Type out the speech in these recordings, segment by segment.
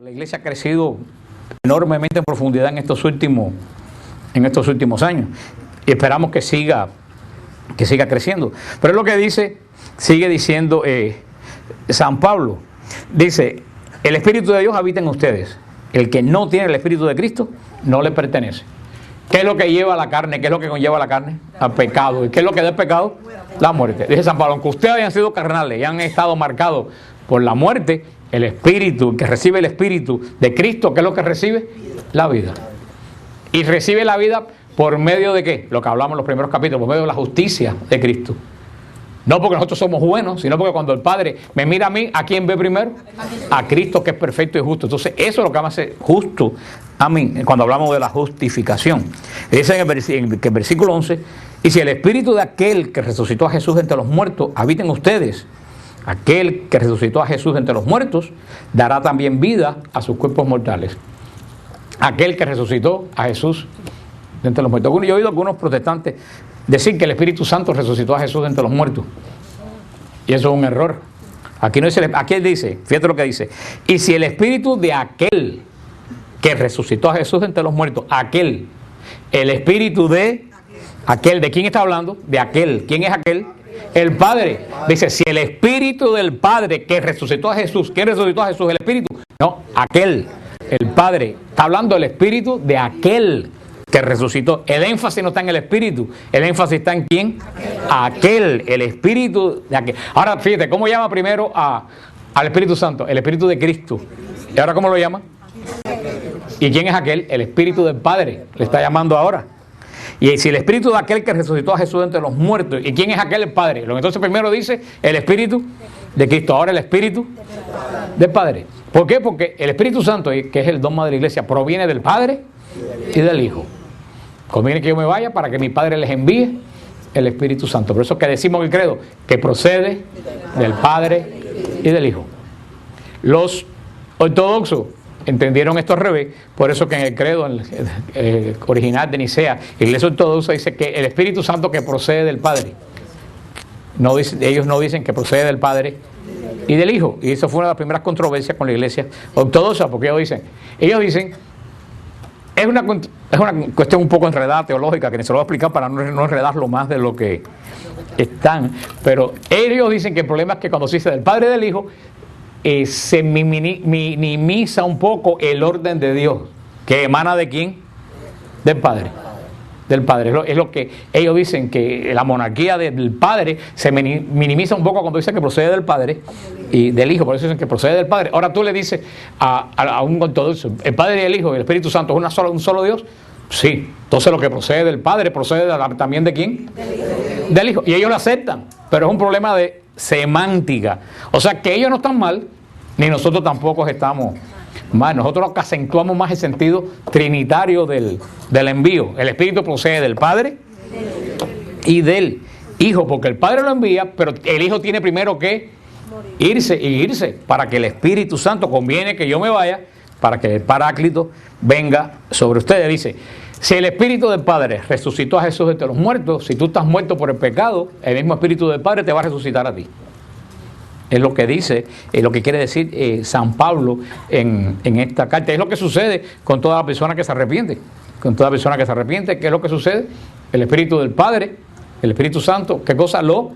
La iglesia ha crecido enormemente en profundidad en estos últimos años y esperamos que siga creciendo. Pero es lo que sigue diciendo San Pablo. Dice, el Espíritu de Dios habita en ustedes. El que no tiene el Espíritu de Cristo no le pertenece. ¿Qué es lo que lleva a la carne? ¿Qué es lo que conlleva a la carne? Al pecado. ¿Y qué es lo que da el pecado? La muerte. Dice San Pablo, aunque ustedes hayan sido carnales y han estado marcados por la muerte, el Espíritu, que recibe el Espíritu de Cristo, ¿qué es lo que recibe? La vida. Y recibe la vida por medio de ¿qué? Lo que hablamos en los primeros capítulos, por medio de la justicia de Cristo. No porque nosotros somos buenos, sino porque cuando el Padre me mira a mí, ¿a quién ve primero? A Cristo, que es perfecto y justo. Entonces eso es lo que me hace justo a mí cuando hablamos de la justificación. Dice en el versículo 11, y si el Espíritu de aquel que resucitó a Jesús entre los muertos habita en ustedes, aquel que resucitó a Jesús entre los muertos dará también vida a sus cuerpos mortales. Aquel que resucitó a Jesús de entre los muertos. Yo he oído a algunos protestantes decir que el Espíritu Santo resucitó a Jesús de entre los muertos. Y eso es un error. Aquí no dice, aquí dice, fíjate lo que dice. Y si el Espíritu de aquel que resucitó a Jesús de entre los muertos, aquel, el Espíritu de aquel, ¿de quién está hablando? De aquel. ¿Quién es aquel? El Padre. Dice, si el Espíritu del Padre que resucitó a Jesús, ¿quién resucitó a Jesús? El Espíritu. No, aquel, el Padre. Está hablando del Espíritu de aquel que resucitó. El énfasis no está en el Espíritu. El énfasis está en ¿quién? Aquel, el Espíritu de aquel. Ahora, fíjate, ¿cómo llama primero al Espíritu Santo? El Espíritu de Cristo. ¿Y ahora cómo lo llama? ¿Y quién es aquel? El Espíritu del Padre. Le está llamando ahora. Y si el Espíritu de aquel que resucitó a Jesús entre los muertos, ¿y quién es aquel? El Padre. Entonces primero dice el Espíritu de Cristo, ahora el Espíritu del Padre. ¿Por qué? Porque el Espíritu Santo, que es el dogma de la iglesia, proviene del Padre y del Hijo. Conviene que yo me vaya para que mi Padre les envíe el Espíritu Santo. Por eso es que decimos en el credo que procede del Padre y del Hijo. Los ortodoxos entendieron esto al revés, por eso que en el credo original de Nicea, la iglesia ortodoxa dice que el Espíritu Santo que procede del Padre. No dice, ellos no dicen que procede del Padre y del Hijo. Y eso fue una de las primeras controversias con la iglesia ortodoxa, porque ellos dicen, es una cuestión un poco enredada teológica, que ni se lo voy a explicar para no enredarlo más de lo que están, pero ellos dicen que el problema es que cuando se dice del Padre y del Hijo, se minimiza un poco el orden de Dios, que emana ¿de quién? Del Padre. Del Padre. Es lo que ellos dicen, que la monarquía del Padre se minimiza un poco cuando dice que procede del Padre y del Hijo, por eso dicen que procede del Padre. Ahora tú le dices a un ortodoxo, el Padre y el Hijo y el Espíritu Santo es un solo Dios. Sí, entonces lo que procede del Padre procede también ¿de quién? Del Hijo. Y ellos lo aceptan, pero es un problema de semántica. O sea que ellos no están mal, ni nosotros tampoco estamos mal. Nosotros lo que acentuamos más el sentido trinitario del envío. El Espíritu procede del Padre y del Hijo, porque el Padre lo envía, pero el Hijo tiene primero que irse para que el Espíritu Santo, conviene que yo me vaya, para que el Paráclito venga sobre ustedes. Dice, si el Espíritu del Padre resucitó a Jesús entre los muertos, si tú estás muerto por el pecado, el mismo Espíritu del Padre te va a resucitar a ti. Es lo que dice, es lo que quiere decir San Pablo en esta carta. Es lo que sucede con toda la persona que se arrepiente. Con toda persona que se arrepiente, ¿qué es lo que sucede? El Espíritu del Padre, el Espíritu Santo, ¿qué cosa? Lo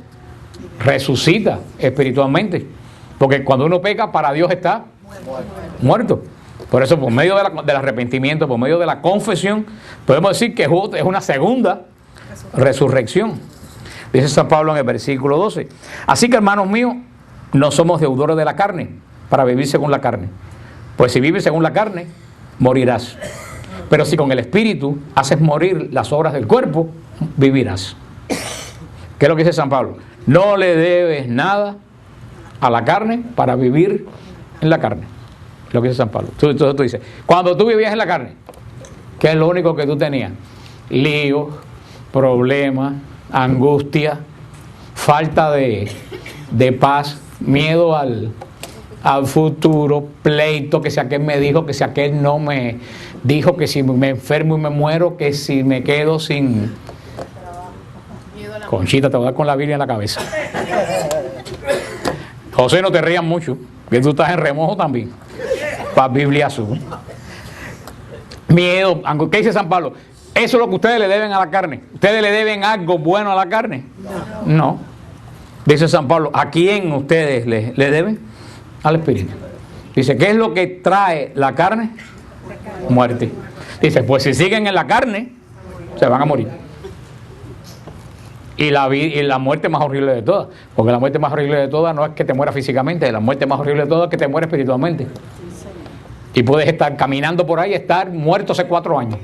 resucita espiritualmente. Porque cuando uno peca, para Dios está muerto. Por eso, por medio del arrepentimiento, por medio de la confesión, podemos decir que es una segunda resurrección. Dice San Pablo en el versículo 12. Así que, hermanos míos, no somos deudores de la carne para vivir según la carne. Pues si vives según la carne, morirás. Pero si con el Espíritu haces morir las obras del cuerpo, vivirás. ¿Qué es lo que dice San Pablo? No le debes nada a la carne para vivir en la carne. Lo que dice San Pablo. Entonces tú dices, cuando tú vivías en la carne, ¿qué es lo único que tú tenías? Líos, problemas, angustia, falta de paz, miedo al futuro, pleito, que si aquel me dijo, que si aquel no me dijo, que si me enfermo y me muero, que si me quedo sin... Conchita, te voy a dar con la Biblia en la cabeza. José, no te rías mucho, que tú estás en remojo también. para Biblia azul. Miedo, ¿qué dice San Pablo? Eso es lo que ustedes le deben a la carne. ¿Ustedes le deben algo bueno a la carne? No. Dice San Pablo, ¿a quién ustedes le deben? Al Espíritu. Dice, ¿qué es lo que trae la carne? Muerte. Dice, pues si siguen en la carne, se van a morir. Y la muerte más horrible de todas. Porque la muerte más horrible de todas no es que te mueras físicamente, la muerte más horrible de todas es que te mueras espiritualmente. Y puedes estar caminando por ahí, estar muerto hace 4 años.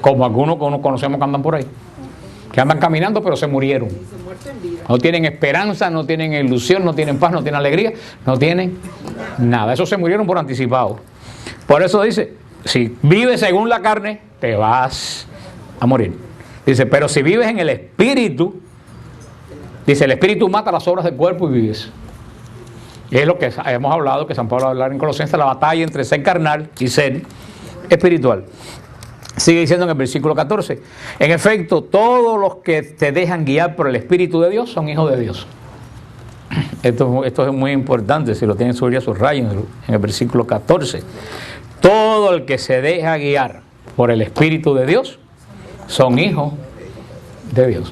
Como algunos que conocemos que andan por ahí. Que andan caminando pero se murieron. No tienen esperanza, no tienen ilusión, no tienen paz, no tienen alegría, no tienen nada. Esos se murieron por anticipado. Por eso dice, si vives según la carne, te vas a morir. Dice, pero si vives en el Espíritu, dice, el Espíritu mata las obras del cuerpo y vives. Y es lo que hemos hablado, que San Pablo va a hablar en Colosenses, la batalla entre ser carnal y ser espiritual. Sigue diciendo en el versículo 14, en efecto, todos los que te dejan guiar por el Espíritu de Dios son hijos de Dios. Esto es muy importante, si lo tienen sobre sus rayos en el versículo 14. Todo el que se deja guiar por el Espíritu de Dios son hijos de Dios.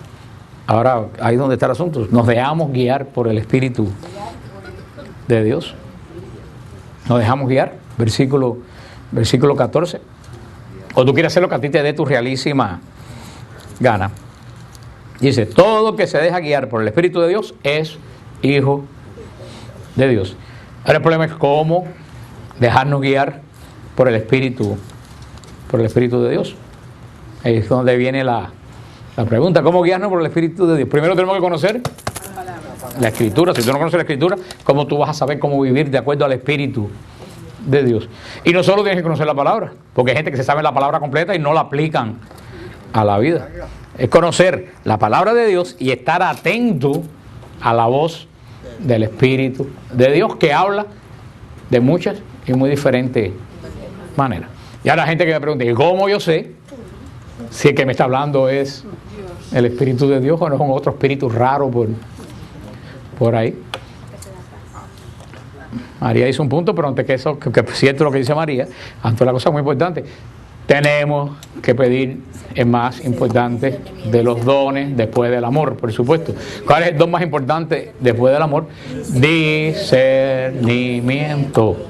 Ahora, ahí es donde está el asunto. Nos dejamos guiar por el Espíritu de Dios. Nos dejamos guiar, versículo 14. O tú quieres hacer lo que a ti te dé tu realísima gana. Dice, todo que se deja guiar por el Espíritu de Dios es hijo de Dios. Ahora el problema es cómo dejarnos guiar por el Espíritu de Dios. Ahí es donde viene la pregunta, ¿cómo guiarnos por el Espíritu de Dios? Primero tenemos que conocer la Escritura. Si tú no conoces la Escritura, ¿cómo tú vas a saber cómo vivir de acuerdo al Espíritu de Dios? Y no solo tienes que conocer la palabra, porque hay gente que se sabe la palabra completa y no la aplican a la vida. Es conocer la palabra de Dios y estar atento a la voz del Espíritu de Dios, que habla de muchas y muy diferentes maneras. Y ahora la gente que me pregunta, ¿y cómo yo sé si el que me está hablando es el Espíritu de Dios o no es un otro espíritu raro por ahí? María hizo un punto, pero antes que eso, que es cierto lo que dice María, antes la cosa muy importante, tenemos que pedir el más importante de los dones después del amor, por supuesto. ¿Cuál es el don más importante después del amor? Discernimiento.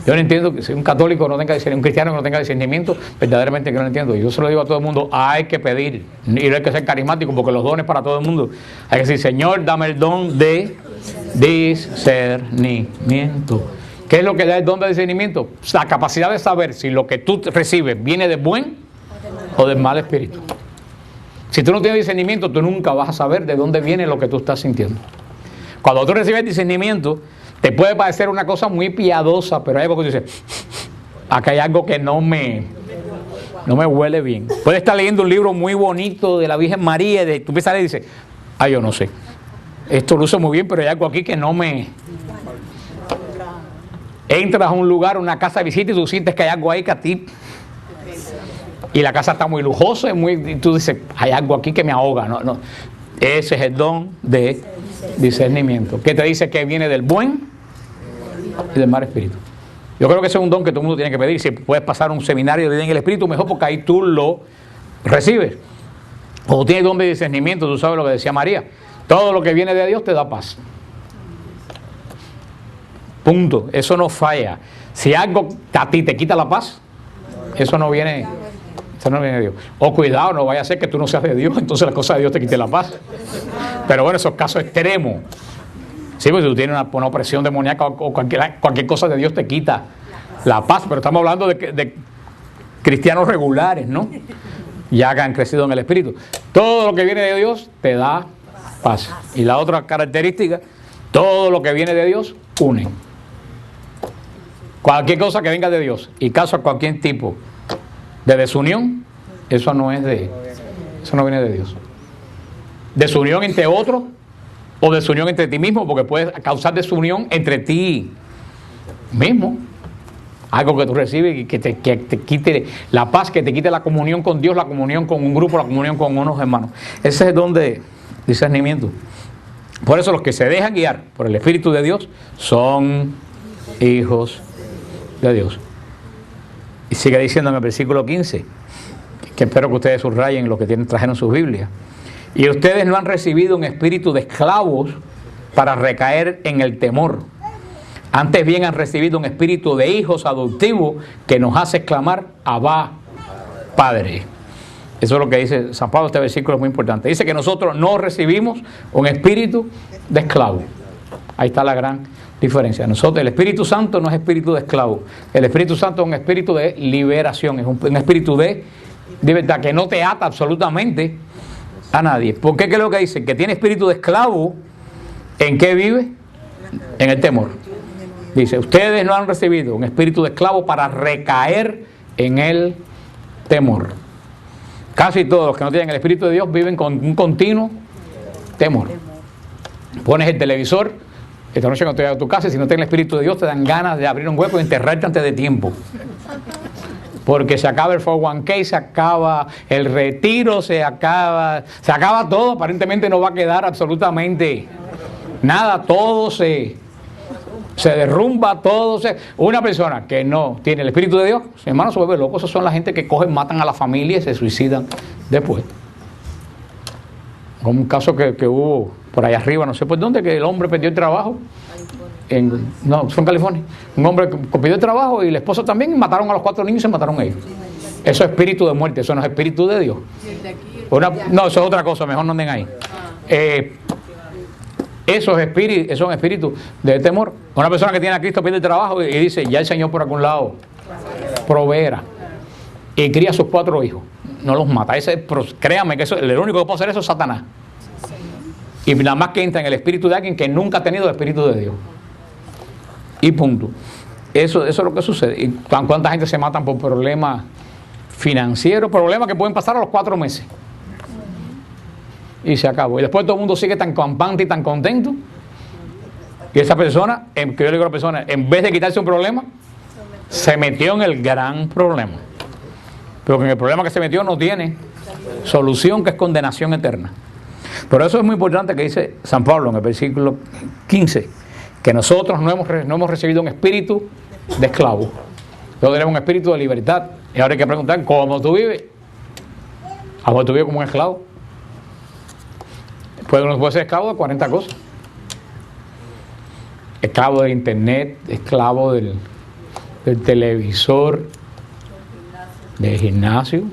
Yo no entiendo que si un católico no tenga discernimiento, un cristiano que no tenga discernimiento, verdaderamente que no lo entiendo. Yo se lo digo a todo el mundo, hay que pedir, y no hay que ser carismático, porque los dones para todo el mundo. Hay que decir, Señor, dame el don de discernimiento. ¿Qué es lo que da el don de discernimiento? La capacidad de saber si lo que tú recibes viene de buen o del mal espíritu. Si tú no tienes discernimiento, tú nunca vas a saber de dónde viene lo que tú estás sintiendo. Cuando tú recibes discernimiento, te puede parecer una cosa muy piadosa, pero hay algo que tú dices, acá hay algo que no me huele bien. Puedes estar leyendo un libro muy bonito de la Virgen María y tú empiezas a leer y dices, yo no sé, esto luce muy bien, pero hay algo aquí que no me... Entras a un lugar, una casa de visita y tú sientes que hay algo ahí que a ti... Y la casa está muy lujosa y tú dices, hay algo aquí que me ahoga. No. Ese es el don de discernimiento, que te dice que viene del buen y del mal espíritu. Yo creo que ese es un don que todo el mundo tiene que pedir. Si puedes pasar un seminario de en el espíritu, mejor, porque ahí tú lo recibes. O tienes don de discernimiento, tú sabes lo que decía María. Todo lo que viene de Dios te da paz. Punto. Eso no falla. Si algo a ti te quita la paz, eso no viene de Dios. O cuidado, no vaya a ser que tú no seas de Dios, entonces la cosa de Dios te quite la paz. Pero bueno, esos casos extremos. Sí, pues si tú tienes una opresión demoníaca o cualquier cosa de Dios te quita la paz. Pero estamos hablando de cristianos regulares, ¿no? Ya que han crecido en el Espíritu. Todo lo que viene de Dios te da paz. Y la otra característica, todo lo que viene de Dios une. Cualquier cosa que venga de Dios y causa cualquier tipo de desunión, eso no viene de Dios. Desunión entre otros o desunión entre ti mismo, porque puedes causar desunión entre ti mismo. Algo que tú recibes y que te quite la paz, que te quite la comunión con Dios, la comunión con un grupo, la comunión con unos hermanos. Ese es el don de discernimiento. Por eso los que se dejan guiar por el Espíritu de Dios son hijos de Dios. Y sigue diciendo en el versículo 15, que espero que ustedes subrayen lo que trajeron sus Biblias. Y ustedes no han recibido un espíritu de esclavos para recaer en el temor. Antes bien han recibido un espíritu de hijos adoptivos que nos hace exclamar, Abba, Padre. Eso es lo que dice San Pablo. Este versículo es muy importante. Dice que nosotros no recibimos un espíritu de esclavo. Ahí está la gran diferencia. Nosotros, el Espíritu Santo no es espíritu de esclavo. El Espíritu Santo es un espíritu de liberación. Es un espíritu de libertad que no te ata absolutamente a nadie. ¿Por qué? ¿Qué es lo que dice? Que tiene espíritu de esclavo. ¿En qué vive? En el temor. Dice, ustedes no han recibido un espíritu de esclavo para recaer en el temor. Casi todos los que no tienen el Espíritu de Dios viven con un continuo temor. Pones el televisor, esta noche cuando te vas a tu casa, y si no tienes el Espíritu de Dios te dan ganas de abrir un hueco y enterrarte antes de tiempo. Porque se acaba el 401k, se acaba el retiro, se acaba todo, aparentemente no va a quedar absolutamente nada, todo se derrumba, todo Una persona que no tiene el Espíritu de Dios, hermano, se vuelve loco. Esos son la gente que cogen, matan a la familia y se suicidan después. Como un caso que hubo por allá arriba, no sé por dónde, que el hombre perdió el trabajo. No, fue en California. Un hombre que perdió el trabajo y la esposa también, y mataron a los 4 niños y se mataron ellos. Eso es espíritu de muerte, eso no es espíritu de Dios. No, eso es otra cosa, mejor no anden ahí. Eso es un espíritu de temor. Una persona que tiene a Cristo pierde el trabajo y dice, ya el Señor por algún lado proveerá. Y cría a sus 4 hijos. No los mata. Créanme que el único que puede hacer eso es Satanás. Y nada más que entra en el espíritu de alguien que nunca ha tenido el espíritu de Dios. Y punto. Eso es lo que sucede. ¿Y cuánta gente se matan por problemas financieros? Problemas que pueden pasar a los 4 meses. Y se acabó. Y después todo el mundo sigue tan campante y tan contento. Y esa persona, que yo le digo a la persona, en vez de quitarse un problema, se metió en el gran problema. Pero que en el problema que se metió no tiene solución, que es condenación eterna. Por eso es muy importante que dice San Pablo en el versículo 15, que nosotros no hemos recibido un espíritu de esclavo. Nosotros tenemos un espíritu de libertad. Y ahora hay que preguntar, ¿cómo tú vives? ¿A vos tú vives como un esclavo? Uno puede ser esclavo de 40 cosas. Esclavo del internet, esclavo del televisor, del gimnasio.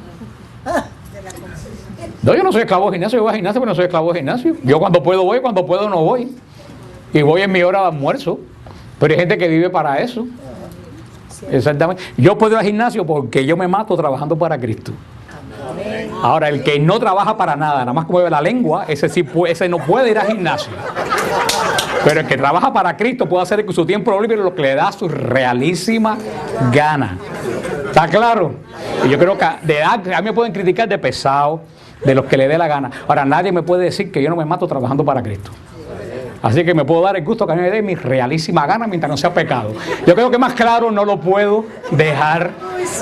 No, yo no soy esclavo del gimnasio, yo voy al gimnasio, pero no soy esclavo del gimnasio. Yo cuando puedo voy, cuando puedo no voy. Y voy en mi hora de almuerzo. Pero hay gente que vive para eso. Exactamente. Yo puedo ir al gimnasio porque yo me mato trabajando para Cristo. Ahora, el que no trabaja para nada más mueve la lengua, ese no puede ir al gimnasio. Pero el que trabaja para Cristo puede hacer con su tiempo libre lo que le da su realísima gana. ¿Está claro? Y yo creo que a mí me pueden criticar de pesado, de los que le dé la gana. Ahora, nadie me puede decir que yo no me mato trabajando para Cristo. Así que me puedo dar el gusto que a mí me dé mi realísima gana mientras no sea pecado. Yo creo que más claro no lo puedo dejar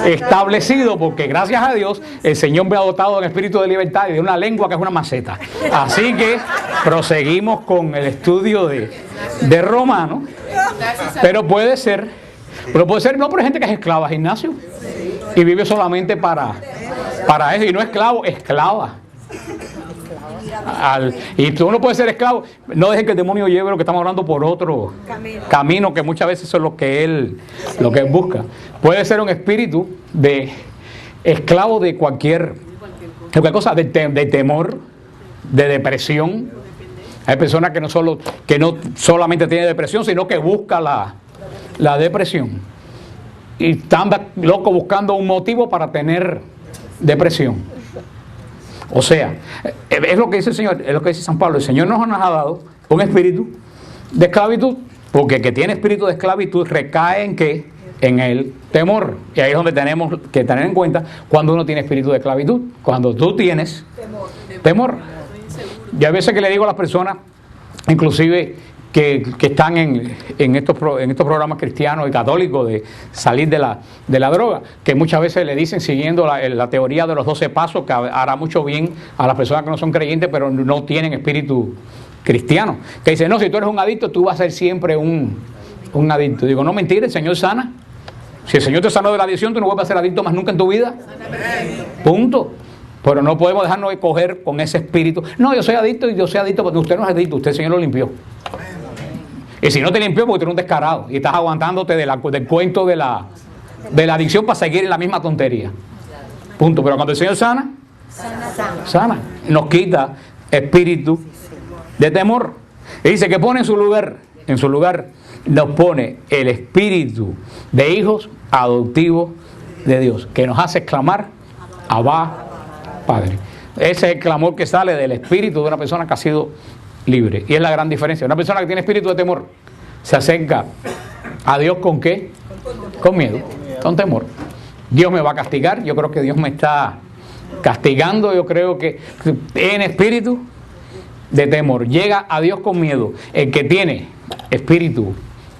establecido, porque gracias a Dios el Señor me ha dotado de un espíritu de libertad y de una lengua que es una maceta. Así que proseguimos con el estudio de Romanos. Pero puede ser no, pero hay gente que es esclava al gimnasio y vive solamente para eso, y no esclavo, esclava. Y tú no puedes ser esclavo. No dejen que el demonio lleve lo que estamos hablando por otro camino, que muchas veces eso es lo que él busca. Puede ser un espíritu de esclavo de cualquier cosa, de temor, de depresión. Hay personas que no solamente tienen depresión, sino que busca la depresión. Y están locos buscando un motivo para tener depresión. O sea, es lo que dice el Señor, es lo que dice San Pablo. El Señor nos ha dado un espíritu de esclavitud, porque el que tiene espíritu de esclavitud recae en ¿qué? En el temor. Y ahí es donde tenemos que tener en cuenta cuando uno tiene espíritu de esclavitud. Cuando tú tienes temor. Y a veces que le digo a las personas, inclusive que están en estos programas cristianos y católicos de salir de la droga, que muchas veces le dicen, siguiendo la teoría de los 12 pasos, que hará mucho bien a las personas que no son creyentes pero no tienen espíritu cristiano, que dicen, no, si tú eres un adicto tú vas a ser siempre un adicto. Digo, no, mentira, el Señor sana Si el Señor te sanó de la adicción, tú no vuelves a ser adicto más nunca en tu vida. Punto. Pero no podemos dejarnos de coger con ese espíritu. No, yo soy adicto y yo soy adicto, porque usted no es adicto, usted el Señor lo limpió. Y si no te limpió, porque tú eres un descarado y estás aguantándote del cuento de la adicción para seguir en la misma tontería. Punto. Pero cuando el Señor sana, nos quita espíritu de temor. Y dice que pone en su lugar nos pone el espíritu de hijos adoptivos de Dios, que nos hace exclamar, Abba, Padre. Ese es el clamor que sale del espíritu de una persona que ha sido libre. Y es la gran diferencia. Una persona que tiene espíritu de temor se acerca a Dios ¿con qué? Con miedo, con temor. Dios me va a castigar. Yo creo que Dios me está castigando. Yo creo que en espíritu de temor llega a Dios con miedo. El que tiene espíritu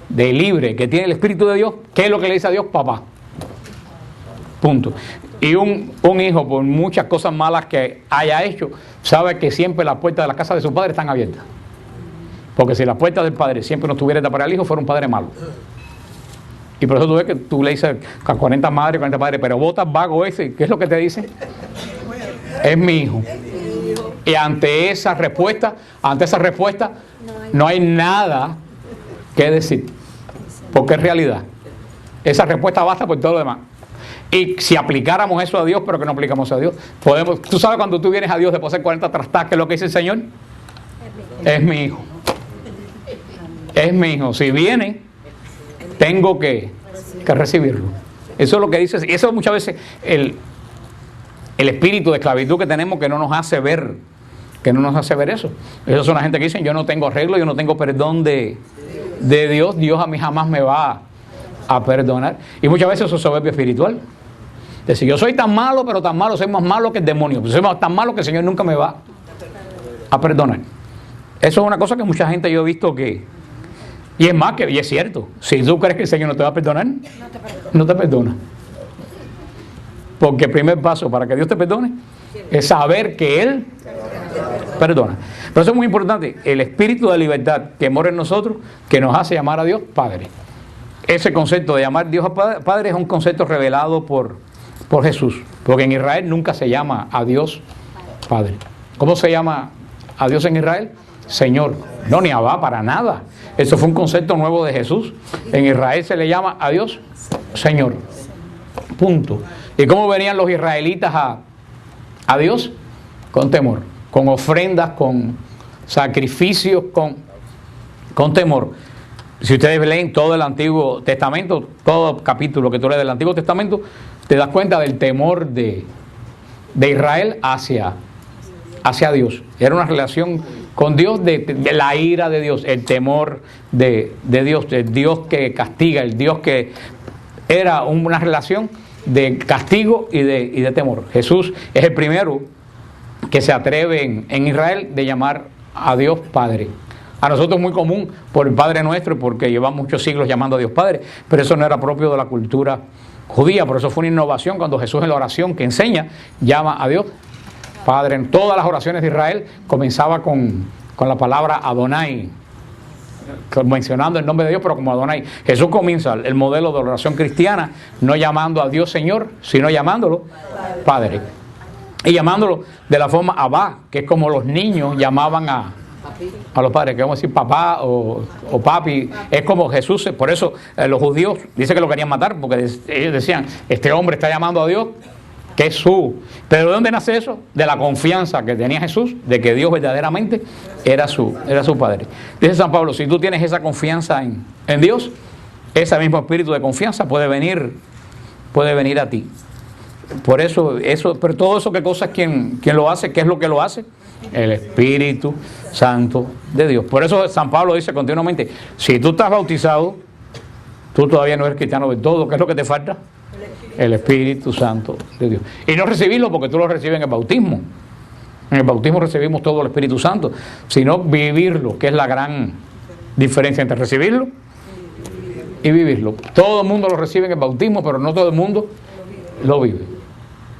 de libre, que tiene el espíritu de Dios, ¿qué es lo que le dice a Dios? Papá. Punto. Y un hijo, por muchas cosas malas que haya hecho, sabe que siempre las puertas de la casa de su padre están abiertas. Porque si las puertas del padre siempre no estuvieran para el hijo, fuera un padre malo. Y por eso tú ves que tú le dices a 40 madres, 40 padres, pero botas vago ese, ¿qué es lo que te dice? Es mi hijo. Y ante esa respuesta, no hay nada que decir. Porque es realidad. Esa respuesta basta por todo lo demás. Y si aplicáramos eso a Dios, pero que no aplicamos a Dios, tú sabes cuando tú vienes a Dios después de hacer 40 trastas, ¿qué es lo que dice el Señor? Es mi hijo. Es mi hijo. Si viene, tengo que recibirlo. Eso es lo que dice. Y eso muchas veces el espíritu de esclavitud que tenemos que no nos hace ver eso. Esas son la gente que dicen, yo no tengo arreglo, yo no tengo perdón de Dios. Dios a mí jamás me va a perdonar. Y muchas veces eso es soberbia espiritual. Decir, yo soy tan malo, pero tan malo, soy más malo que el demonio. Soy tan malo que el Señor nunca me va a perdonar. Eso es una cosa que mucha gente yo he visto que... Y es más, y es cierto. Si tú crees que el Señor no te va a perdonar, no te perdona. Porque el primer paso para que Dios te perdone es saber que Él perdona. Pero eso es muy importante. El espíritu de libertad que mora en nosotros, que nos hace llamar a Dios Padre. Ese concepto de llamar a Dios Padre es un concepto revelado por Jesús. Porque en Israel nunca se llama a Dios Padre. ¿Cómo se llama a Dios en Israel? Señor. No, ni Abba, para nada. Eso fue un concepto nuevo de Jesús. En Israel se le llama a Dios Señor. Punto. ¿Y cómo venían los israelitas a Dios? Con temor, con ofrendas, con sacrificios, con temor. Si ustedes leen todo el Antiguo Testamento, todo capítulo que tú lees del Antiguo Testamento, te das cuenta del temor de Israel hacia Dios. Era una relación con Dios, de la ira de Dios, el temor de Dios, el Dios que castiga, el Dios que era una relación de castigo y de temor. Jesús es el primero que se atreve en Israel de llamar a Dios Padre. A nosotros es muy común por el Padre Nuestro, porque llevamos muchos siglos llamando a Dios Padre, pero eso no era propio de la cultura judía. Por eso fue una innovación cuando Jesús en la oración que enseña llama a Dios Padre. En todas las oraciones de Israel comenzaba con la palabra Adonai, mencionando el nombre de Dios, pero como Adonai. Jesús comienza el modelo de oración cristiana no llamando a Dios Señor, sino llamándolo Padre. Y llamándolo de la forma Abba, que es como los niños llamaban a los padres, que vamos a decir papá o papi. Es como Jesús. Por eso los judíos dicen que lo querían matar, porque ellos decían, este hombre está llamando a Dios, que es su... Pero ¿de dónde nace eso? De la confianza que tenía Jesús, de que Dios verdaderamente era su Padre. Dice San Pablo, si tú tienes esa confianza en Dios, ese mismo espíritu de confianza puede venir a ti. Por eso, pero todo eso, ¿qué cosa es quién lo hace? ¿Qué es lo que lo hace? El Espíritu Santo de Dios. Por eso San Pablo dice continuamente, si tú estás bautizado, tú todavía no eres cristiano del todo. ¿Qué es lo que te falta? El Espíritu Santo de Dios. Y no recibirlo porque tú lo recibes en el bautismo. En el bautismo recibimos todo el Espíritu Santo, sino vivirlo, que es la gran diferencia entre recibirlo y vivirlo. Todo el mundo lo recibe en el bautismo, pero no todo el mundo lo vive.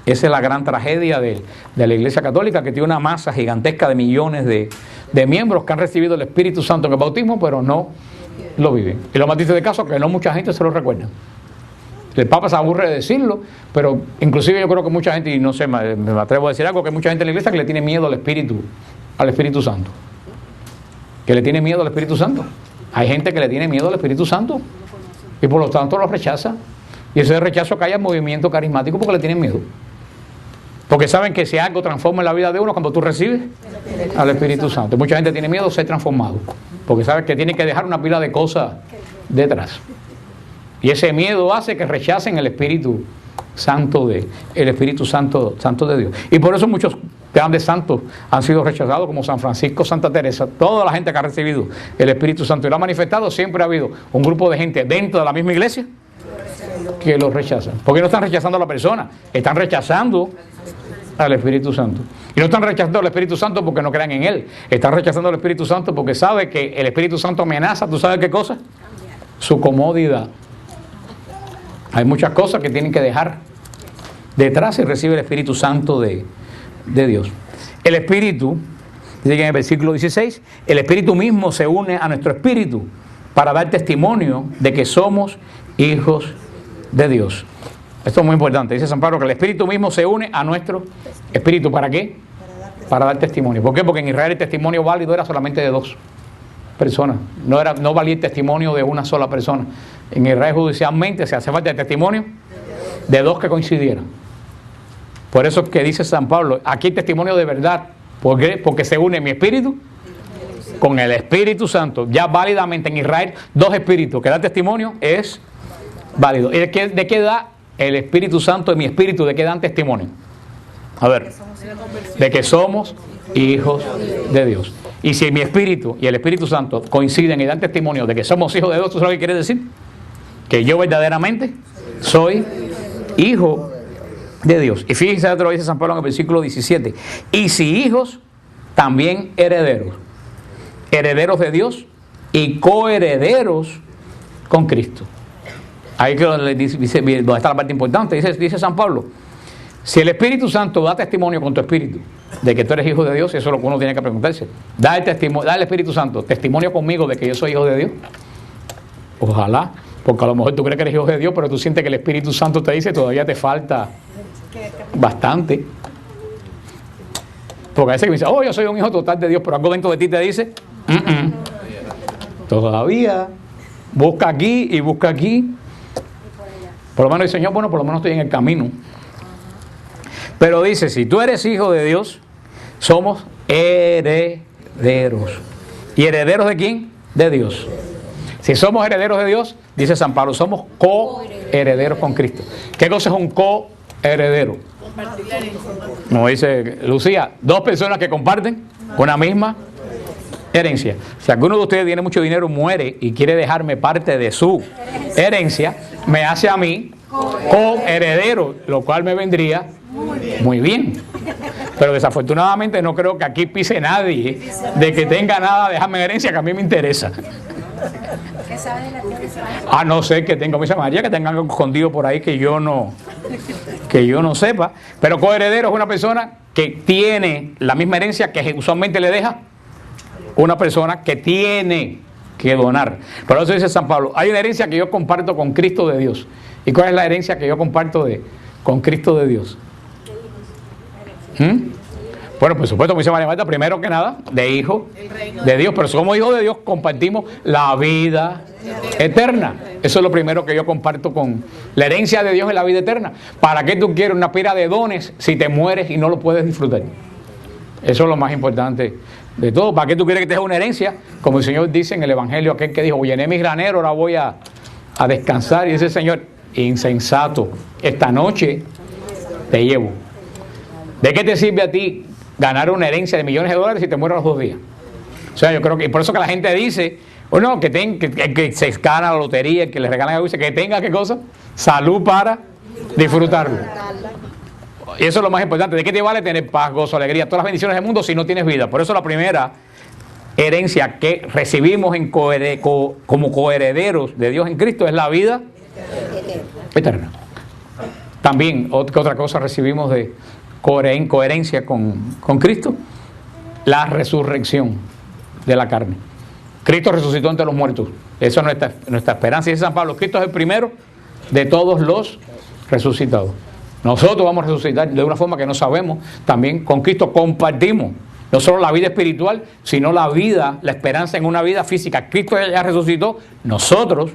Esa es la gran tragedia de la Iglesia Católica, que tiene una masa gigantesca de millones de miembros que han recibido el Espíritu Santo en el bautismo, pero no lo viven. Y lo más triste de caso es que no mucha gente se lo recuerda. El Papa se aburre de decirlo, pero inclusive yo creo que mucha gente, y no sé, me atrevo a decir algo, que mucha gente en la iglesia que le tiene miedo al Espíritu Santo. Que le tiene miedo al Espíritu Santo. Hay gente que le tiene miedo al Espíritu Santo y por lo tanto lo rechaza. Y ese rechazo cae al movimiento carismático porque le tienen miedo. Porque saben que si algo transforma en la vida de uno cuando tú recibes al Espíritu Santo. Mucha gente tiene miedo de ser transformado porque sabe que tiene que dejar una pila de cosas detrás. Y ese miedo hace que rechacen el Espíritu Santo de Dios. Y por eso muchos grandes santos han sido rechazados, como San Francisco, Santa Teresa. Toda la gente que ha recibido el Espíritu Santo y lo ha manifestado, siempre ha habido un grupo de gente dentro de la misma iglesia que lo rechazan. Porque no están rechazando a la persona, están rechazando al Espíritu Santo. Y no están rechazando al Espíritu Santo porque no crean en Él. Están rechazando al Espíritu Santo porque sabe que el Espíritu Santo amenaza, ¿tú sabes qué cosa? Su comodidad. Hay muchas cosas que tienen que dejar detrás y recibe el Espíritu Santo de Dios. El Espíritu, dice que en el versículo 16, el Espíritu mismo se une a nuestro espíritu para dar testimonio de que somos hijos de Dios. Esto es muy importante. Dice San Pablo que el Espíritu mismo se une a nuestro espíritu. ¿Para qué? Para dar testimonio. ¿Por qué? Porque en Israel el testimonio válido era solamente de dos personas. No valía el testimonio de una sola persona. En Israel judicialmente se hace falta el testimonio de dos que coincidieran. Por eso es que dice San Pablo, aquí hay testimonio de verdad. ¿Por qué? Porque se une mi espíritu con el Espíritu Santo. Ya válidamente en Israel, dos espíritus que dan testimonio es válido. ¿Y de qué da el Espíritu Santo y mi espíritu? ¿De qué dan testimonio? A ver, de que somos hijos de Dios. Y si mi espíritu y el Espíritu Santo coinciden y dan testimonio de que somos hijos de Dios, ¿tú sabes lo que quiere decir? Que yo verdaderamente soy hijo de Dios. Y fíjense, lo dice San Pablo en el versículo 17. Y si hijos, también herederos. Herederos de Dios y coherederos con Cristo. Ahí que dice, donde está la parte importante, dice San Pablo, si el Espíritu Santo da testimonio con tu espíritu de que tú eres hijo de Dios, eso es lo que uno tiene que preguntarse. Da el Espíritu Santo testimonio conmigo de que yo soy hijo de Dios. Ojalá, porque a lo mejor tú crees que eres hijo de Dios, pero tú sientes que el Espíritu Santo te dice todavía te falta bastante. Porque a veces me dice, oh, yo soy un hijo total de Dios, pero algo dentro de ti te dice, todavía, busca aquí y busca aquí. Por lo menos el Señor, bueno, por lo menos estoy en el camino. Pero dice, si tú eres hijo de Dios, somos herederos. ¿Y herederos de quién? De Dios. Si somos herederos de Dios, dice San Pablo, somos coherederos con Cristo. ¿Qué cosa es un coheredero? Como dice Lucía, dos personas que comparten una misma herencia. Si alguno de ustedes tiene mucho dinero, muere y quiere dejarme parte de su herencia, me hace a mí coheredero, lo cual me vendría muy bien. Pero desafortunadamente no creo que aquí pise nadie de que tenga nada de dejarme herencia que a mí me interesa. A no ser que tenga misa María, que tenga algo escondido por ahí que yo no sepa. Pero coheredero es una persona que tiene la misma herencia que usualmente le deja una persona que tiene que donar. Por eso dice San Pablo, hay una herencia que yo comparto con Cristo de Dios. ¿Y cuál es la herencia que yo comparto con Cristo de Dios? Bueno, por supuesto, como dice María Marta, primero que nada, de hijo de Dios. Pero como hijo de Dios compartimos la vida eterna. Eso es lo primero que yo comparto con la herencia de Dios en la vida eterna. ¿Para qué tú quieres una pila de dones si te mueres y no lo puedes disfrutar? Eso es lo más importante de todo. ¿Para qué tú quieres que te deje una herencia? Como el Señor dice en el Evangelio, aquel que dijo, llené mis graneros, ahora voy a descansar. Y dice el Señor, insensato, esta noche te llevo. ¿De qué te sirve a ti ganar una herencia de millones de dólares si te mueres los 2 días? O sea, yo creo que, y por eso que la gente dice, bueno, que se gana la lotería, que le regalan algo, que tenga, ¿qué cosa? Salud para disfrutarlo. Y eso es lo más importante. ¿De qué te vale tener paz, gozo, alegría, todas las bendiciones del mundo si no tienes vida? Por eso la primera herencia que recibimos como coherederos de Dios en Cristo es la vida eterna. También, ¿qué otra cosa recibimos en coherencia con Cristo? La resurrección de la carne. Cristo resucitó entre los muertos. Eso es nuestra esperanza. Y dice San Pablo, Cristo es el primero de todos los resucitados. Nosotros vamos a resucitar de una forma que no sabemos. También con Cristo compartimos no solo la vida espiritual, sino la vida, la esperanza en una vida física. Cristo ya resucitó, nosotros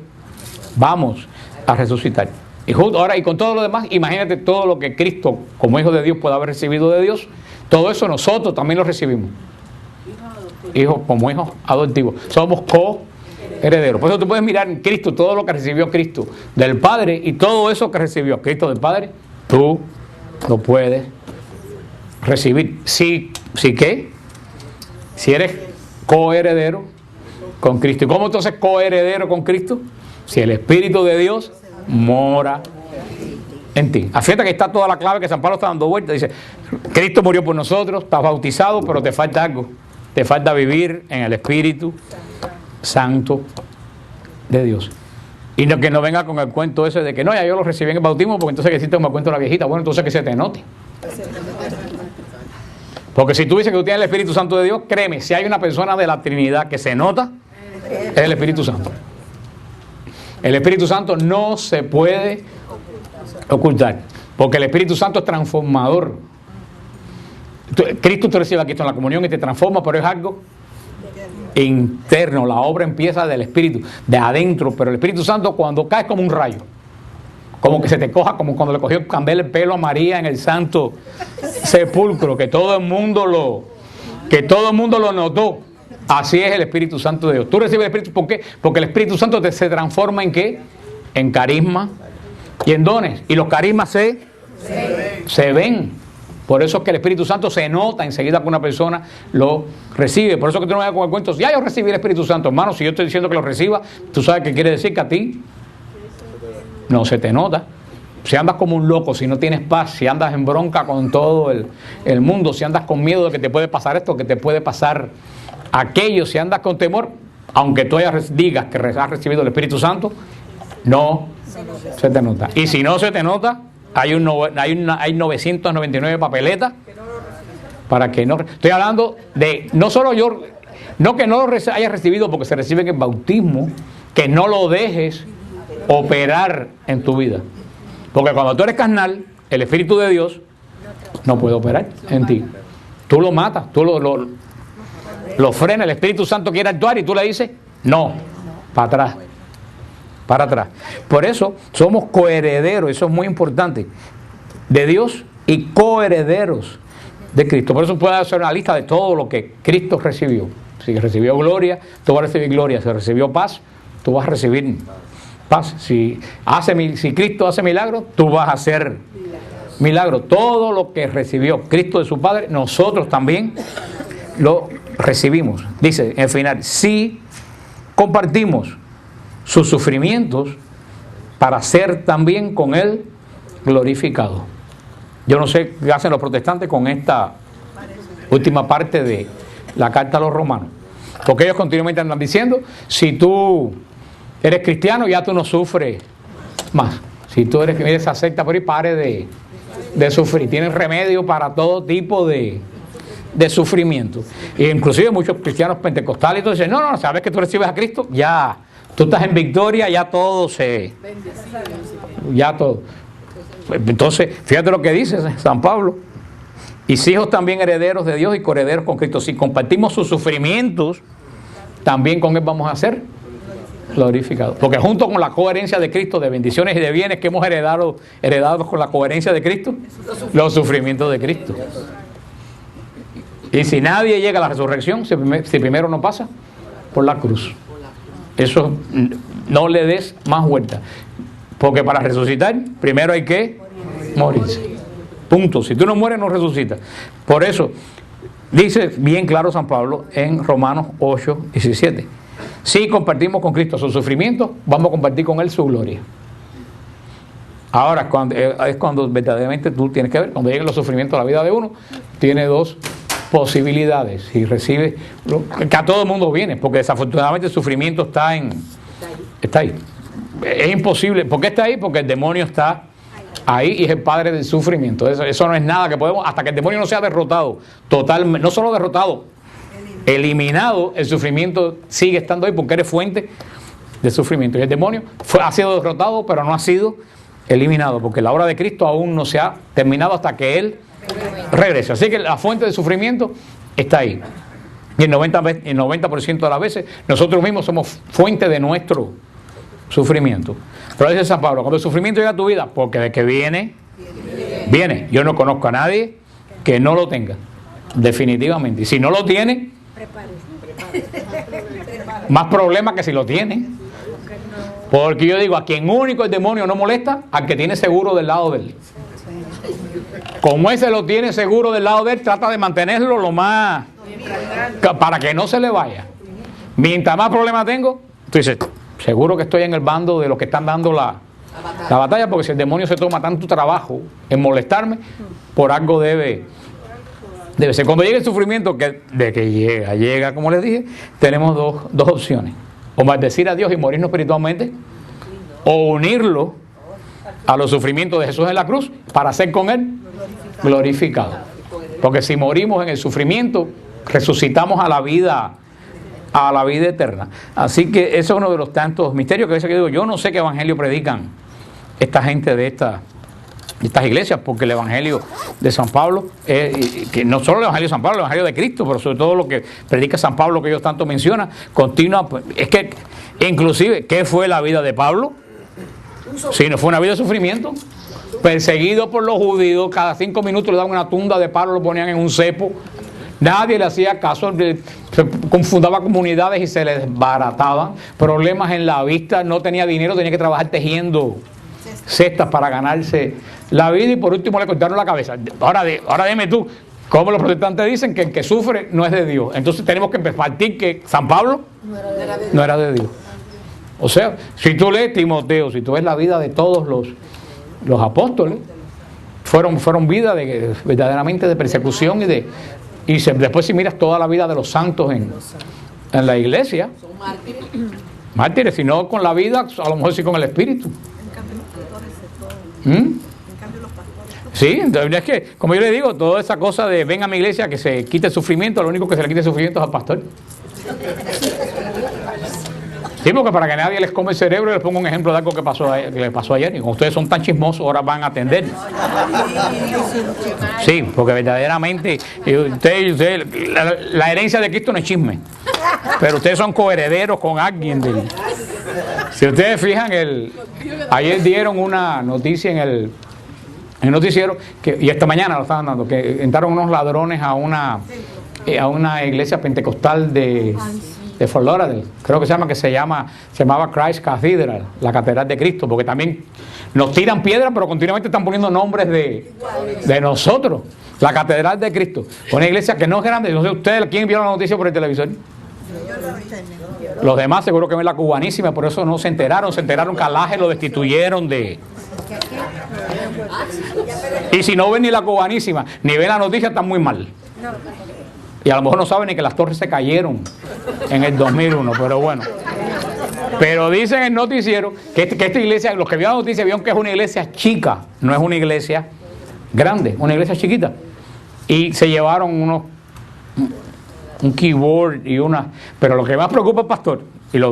vamos a resucitar. Y justo ahora, y con todo lo demás, imagínate todo lo que Cristo, como Hijo de Dios, puede haber recibido de Dios. Todo eso nosotros también lo recibimos. Hijos como hijos adoptivos. Somos coherederos. Por eso tú puedes mirar en Cristo todo lo que recibió Cristo del Padre, y todo eso que recibió Cristo del Padre, tú lo puedes recibir. ¿Sí qué? Si eres coheredero con Cristo. ¿Y cómo entonces coheredero con Cristo? Si el Espíritu de Dios mora en ti. Fíjate que está toda la clave que San Pablo está dando vuelta. Dice, Cristo murió por nosotros, estás bautizado, pero te falta algo. Te falta vivir en el Espíritu Santo de Dios. Y no, que no venga con el cuento ese de que no, ya yo lo recibí en el bautismo, porque entonces que hiciste me cuento la viejita. Bueno, entonces que se te note. Porque si tú dices que tú tienes el Espíritu Santo de Dios, créeme, si hay una persona de la Trinidad que se nota, es el Espíritu Santo. El Espíritu Santo no se puede ocultar, porque el Espíritu Santo es transformador. Cristo te recibe aquí en la comunión y te transforma, pero es algo interno. La obra empieza del Espíritu, de adentro, pero el Espíritu Santo cuando cae es como un rayo, como que se te coja, como cuando le cogió Candela el pelo a María en el Santo Sepulcro, que todo el mundo lo notó. Así es el Espíritu Santo de Dios. Tú recibes el Espíritu, ¿por qué? Porque el Espíritu Santo se transforma ¿en qué? En carisma y en dones. Y los carismas se ven. Por eso es que el Espíritu Santo se nota enseguida que una persona lo recibe. Por eso que tú no vayas con el cuento, ya yo recibí el Espíritu Santo. Hermano, si yo estoy diciendo que lo reciba, tú sabes qué quiere decir, que a ti no se te nota. Si andas como un loco, si no tienes paz, si andas en bronca con todo el mundo, si andas con miedo de que te puede pasar esto, que te puede pasar aquello, si andas con temor, aunque tú digas que has recibido el Espíritu Santo, no se te nota. Y si no se te nota, hay 999 papeletas para que no. Estoy hablando de, no solo yo, no que no lo hayas recibido porque se recibe en el bautismo, que no lo dejes operar en tu vida. Porque cuando tú eres carnal, el Espíritu de Dios no puede operar en ti. Tú lo matas, tú lo frenas. El Espíritu Santo quiere actuar y tú le dices, no, para atrás. Para atrás. Por eso somos coherederos, eso es muy importante, de Dios y coherederos de Cristo. Por eso puedes hacer una lista de todo lo que Cristo recibió. Si recibió gloria, tú vas a recibir gloria. Si recibió paz, tú vas a recibir paz. Si Cristo hace milagros, tú vas a hacer milagros. Todo lo que recibió Cristo de su Padre, nosotros también lo recibimos. Dice en el final, si compartimos sus sufrimientos para ser también con Él glorificado. Yo no sé qué hacen los protestantes con esta última parte de la carta a los romanos, porque ellos continuamente andan diciendo, si tú eres cristiano ya tú no sufres más, si tú eres esa secta por ahí, pare de sufrir, tienen remedio para todo tipo de sufrimiento. E inclusive muchos cristianos pentecostales dicen, no, sabes que tú recibes a Cristo, ya tú estás en victoria, ya todo ya todo. Entonces, fíjate lo que dice San Pablo. Y hijos también herederos de Dios y coherederos con Cristo. Si compartimos sus sufrimientos, también con Él vamos a ser glorificados. Porque junto con la coherencia de Cristo, de bendiciones y de bienes que hemos heredado con la coherencia de Cristo, los sufrimientos de Cristo. Y si nadie llega a la resurrección, si primero no pasa por la cruz. Eso no le des más vuelta. Porque para resucitar, primero hay que morirse. Punto. Si tú no mueres, no resucitas. Por eso, dice bien claro San Pablo en Romanos 8:17. Si compartimos con Cristo sus sufrimientos, vamos a compartir con Él su gloria. Ahora es cuando verdaderamente tú tienes que ver, cuando lleguen los sufrimientos a la vida de uno, tiene dos posibilidades. Si recibe, que a todo el mundo viene, porque desafortunadamente el sufrimiento está ahí. Es imposible. ¿Por qué está ahí? Porque el demonio está ahí y es el padre del sufrimiento. Eso no es nada que podemos, hasta que el demonio no sea derrotado, totalmente, no solo derrotado, eliminado, el sufrimiento sigue estando ahí porque eres fuente de sufrimiento. Y el demonio ha sido derrotado, pero no ha sido eliminado, porque la obra de Cristo aún no se ha terminado hasta que Él regrese. Así que la fuente de sufrimiento está ahí. Y el 90% de las veces nosotros mismos somos fuente de nuestro sufrimiento. Pero dice San Pablo, cuando el sufrimiento llega a tu vida, porque de que viene. Yo no conozco a nadie que no lo tenga, definitivamente. Y si no lo tiene, más problema que si lo tiene. Porque yo digo, a quien único el demonio no molesta, al que tiene seguro del lado de él. Como ese lo tiene seguro del lado de él, trata de mantenerlo lo más, para que no se le vaya. Mientras más problemas tengo, tú dices, seguro que estoy en el bando de los que están dando la batalla, porque si el demonio se toma tanto trabajo en molestarme, por algo debe ser. Cuando llegue el sufrimiento, de que llega, como les dije, tenemos dos opciones: o maldecir a Dios y morirnos espiritualmente, o unirlo a los sufrimientos de Jesús en la cruz para ser con Él glorificado. Porque si morimos en el sufrimiento, resucitamos a la vida eterna. Así que eso es uno de los tantos misterios que a veces digo, yo no sé qué evangelio predican esta gente de estas iglesias, porque el evangelio de San Pablo, que no solo el evangelio de San Pablo, el evangelio de Cristo, pero sobre todo lo que predica San Pablo, que ellos tanto mencionan, continúa. Es que inclusive, ¿qué fue la vida de Pablo? Si no fue una vida de sufrimiento, perseguido por los judíos, cada 5 minutos le daban una tunda de palo, lo ponían en un cepo, nadie le hacía caso, se confundaba comunidades y se les desbarataban, problemas en la vista, no tenía dinero, tenía que trabajar tejiendo cestas para ganarse la vida, y por último le cortaron la cabeza. Ahora dime tú, ¿cómo los protestantes dicen que el que sufre no es de Dios? Entonces tenemos que partir que San Pablo no era de Dios. O sea, si tú lees Timoteo, si tú ves la vida de todos los apóstoles, fueron vidas verdaderamente de persecución después si miras toda la vida de los santos en la iglesia, mártires, si no con la vida, a lo mejor sí con el espíritu. Sí, es que, como yo le digo, toda esa cosa de ven a mi iglesia que se quite el sufrimiento, lo único que se le quite el sufrimiento es al pastor. Sí, porque para que nadie les come el cerebro, les pongo un ejemplo de algo que le pasó ayer. Y como ustedes son tan chismosos, ahora van a atender. Sí, porque verdaderamente la herencia de Cristo no es chisme. Pero ustedes son coherederos con alguien. Si ustedes fijan, ayer dieron una noticia en el noticiero, y esta mañana lo estaban dando, que entraron unos ladrones a una iglesia pentecostal de Fort Lauderdale, creo que se llamaba Christ Cathedral, la Catedral de Cristo, porque también nos tiran piedras, pero continuamente están poniendo nombres de nosotros. La Catedral de Cristo, una iglesia que no es grande. No sé ustedes, ¿quién vio la noticia por el televisor? Los demás seguro que ven la cubanísima, por eso no se enteraron que a Laje lo destituyeron de... Y si no ven ni la cubanísima, ni ven la noticia, están muy mal. Y a lo mejor no saben ni que las torres se cayeron en el 2001, pero bueno. Pero dicen en el noticiero que esta iglesia, los que vieron la noticia vieron que es una iglesia chica, no es una iglesia grande, una iglesia chiquita. Y se llevaron un keyboard y pero lo que más preocupa al pastor,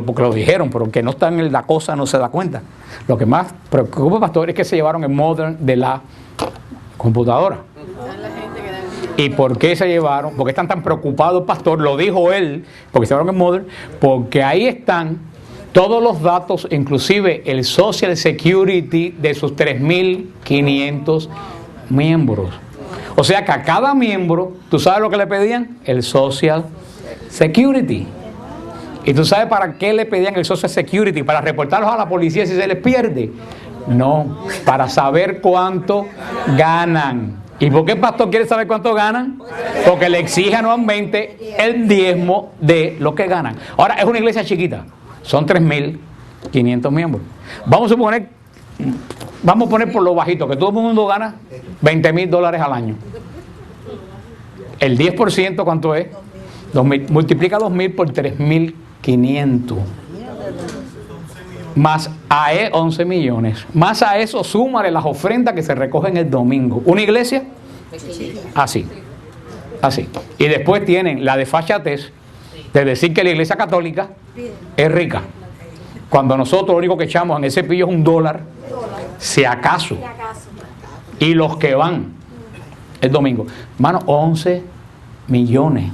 porque lo dijeron, pero que no está en la cosa no se da cuenta. Lo que más preocupa al pastor es que se llevaron el modem de la computadora. ¿Y por qué se llevaron? ¿Por qué están tan preocupados, pastor? Lo dijo él, porque se llevaron el modem, porque ahí están todos los datos, inclusive el Social Security de sus 3.500 miembros. O sea que a cada miembro, ¿tú sabes lo que le pedían? El Social Security. ¿Y tú sabes para qué le pedían el Social Security? ¿Para reportarlos a la policía si se les pierde? No, para saber cuánto ganan. ¿Y por qué el pastor quiere saber cuánto ganan? Porque le exige anualmente el diezmo de lo que ganan. Ahora, es una iglesia chiquita, son 3.500 miembros. Vamos a poner por lo bajito, que todo el mundo gana $20,000 al año. El 10%, ¿cuánto es? 2.000. Multiplica 2.000 por 3.500. Más a 11 millones. Más a eso, súmale las ofrendas que se recogen el domingo. Una iglesia así. Y después tienen la desfachatez de decir que la iglesia católica es rica. cuando nosotros lo único que echamos en ese pillo es $1, si acaso. Y los que van el domingo, hermano, 11 millones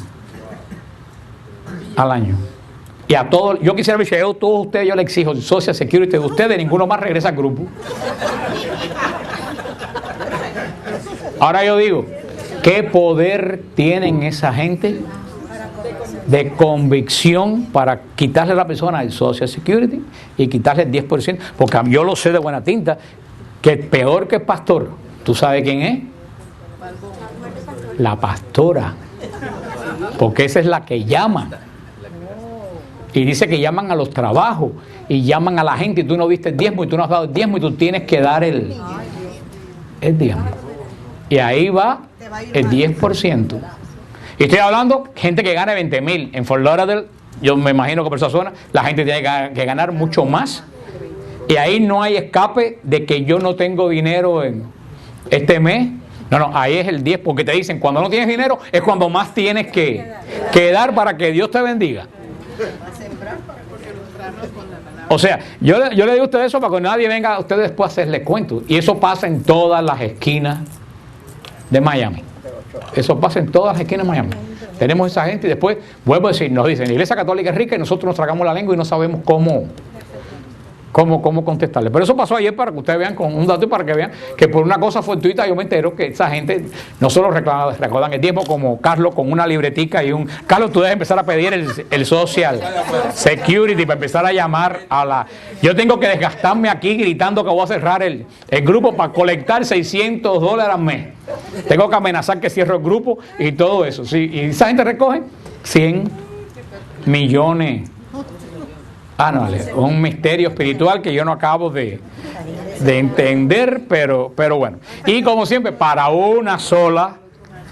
al año. Y a todos, yo quisiera decir, a todos ustedes yo les exijo Social Security de ustedes, ninguno más regresa al grupo. Ahora yo digo, ¿qué poder tienen esa gente de convicción para quitarle a la persona el Social Security y quitarle el 10%? Porque yo lo sé de buena tinta, que peor que el pastor, ¿tú sabes quién es? La pastora. Porque esa es la que llama. Y dice que llaman a los trabajos y llaman a la gente y tú no diste el diezmo y tú no has dado el diezmo y tú tienes que dar el diezmo. Y ahí va el 10%. Y estoy hablando gente que gana 20,000. En Fort Lauderdale, yo me imagino que por esa zona, la gente tiene que ganar mucho más. Y ahí no hay escape de que yo no tengo dinero en este mes. No, ahí es el 10, porque te dicen, cuando no tienes dinero es cuando más tienes que dar para que Dios te bendiga. O sea, yo le digo a ustedes eso para que nadie venga a ustedes después a hacerles cuentos. Y eso pasa en todas las esquinas de Miami. Eso pasa en todas las esquinas de Miami. Tenemos esa gente y después, vuelvo a decir, nos dicen, la Iglesia Católica es rica y nosotros nos tragamos la lengua y no sabemos cómo contestarle. Pero eso pasó ayer para que ustedes vean con un dato y para que vean que por una cosa fortuita yo me entero que esa gente no solo recordan el tiempo como Carlos con una libretica y un... Carlos, tú debes empezar a pedir el Social Security para empezar a llamar a la... Yo tengo que desgastarme aquí gritando que voy a cerrar el grupo para colectar $600 al mes. Tengo que amenazar que cierro el grupo y todo eso. ¿Sí? Y esa gente recoge 100 millones anuales. Un misterio espiritual que yo no acabo de entender, pero bueno. Y como siempre, para una sola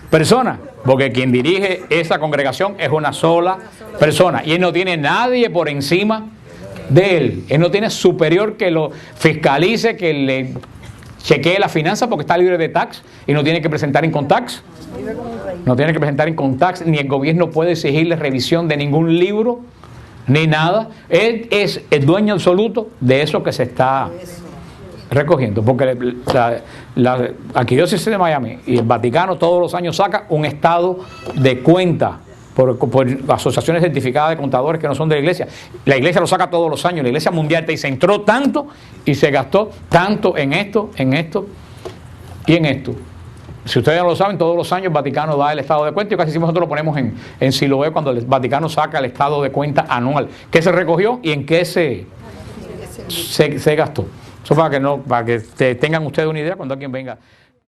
persona, porque quien dirige esa congregación es una sola persona y él no tiene nadie por encima de él. Él no tiene superior que lo fiscalice, que le chequee la finanza porque está libre de tax y no tiene que presentar income tax. No tiene que presentar income tax, ni el gobierno puede exigirle revisión de ningún libro ni nada. Él es el dueño absoluto de eso que se está recogiendo, porque la Arquidiócesis de Miami y el Vaticano todos los años saca un estado de cuenta por asociaciones certificadas de contadores que no son de la iglesia. La iglesia lo saca todos los años. La iglesia mundial te dice, entró tanto y se gastó tanto en esto y en esto. Si ustedes no lo saben, todos los años el Vaticano da el estado de cuenta y casi siempre nosotros lo ponemos en Siloé cuando el Vaticano saca el estado de cuenta anual. ¿Qué se recogió y en qué se gastó? Eso para que tengan ustedes una idea cuando alguien venga